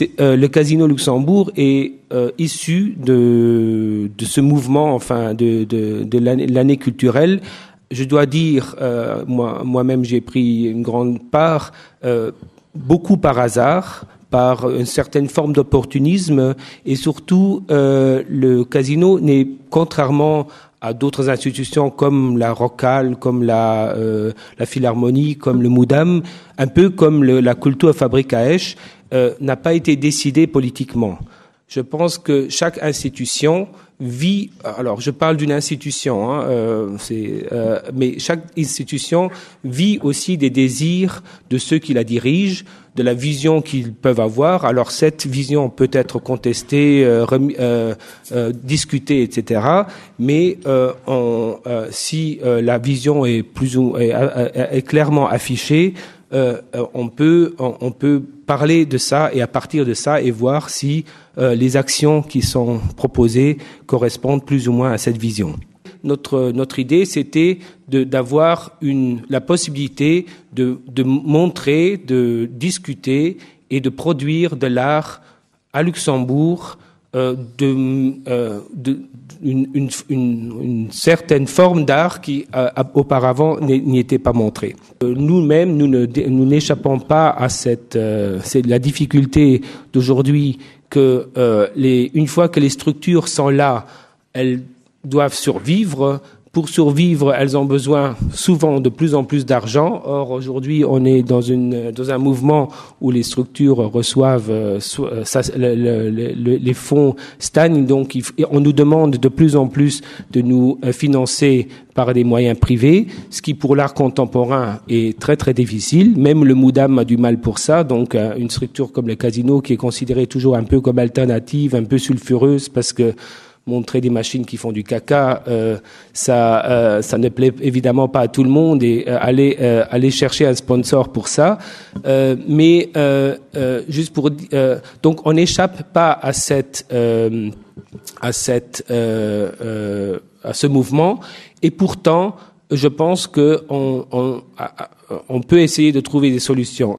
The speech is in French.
Le Casino Luxembourg est issu de ce mouvement, enfin de l'année culturelle. Je dois dire, moi-même j'ai pris une grande part, beaucoup par hasard, par une certaine forme d'opportunisme, et surtout le casino n'est, contrairement à d'autres institutions comme la Rocale, comme la Philharmonie, comme le Moudam, un peu comme la Kulturfabrik à Esch, n'a pas été décidé politiquement. Je pense que chaque institution vit, alors je parle d'une institution, mais chaque institution vit aussi des désirs de ceux qui la dirigent, de la vision qu'ils peuvent avoir. Alors cette vision peut être contestée, discutée, etc. Mais si la vision est est clairement affichée, on peut parler de ça et à partir de ça et voir si les actions qui sont proposées correspondent plus ou moins à cette vision. Notre idée, c'était d'avoir la possibilité de montrer, de discuter et de produire de l'art à Luxembourg, une certaine forme d'art qui auparavant n'y était pas montrée. Nous-mêmes, nous n'échappons pas à c'est la difficulté d'aujourd'hui que une fois que les structures sont là, elles doivent survivre. Pour survivre, elles ont besoin souvent de plus en plus d'argent. Or, aujourd'hui, on est dans un mouvement où les structures reçoivent les fonds stagnent. Donc, on nous demande de plus en plus de nous financer par des moyens privés, ce qui pour l'art contemporain est très très difficile. Même le Moudam a du mal pour ça. Donc, une structure comme le Casino qui est considérée toujours un peu comme alternative, un peu sulfureuse, parce que montrer des machines qui font du caca, ça ne plaît évidemment pas à tout le monde et aller chercher un sponsor pour ça. Mais juste pour donc on n'échappe pas à ce mouvement et pourtant je pense que on peut essayer de trouver des solutions.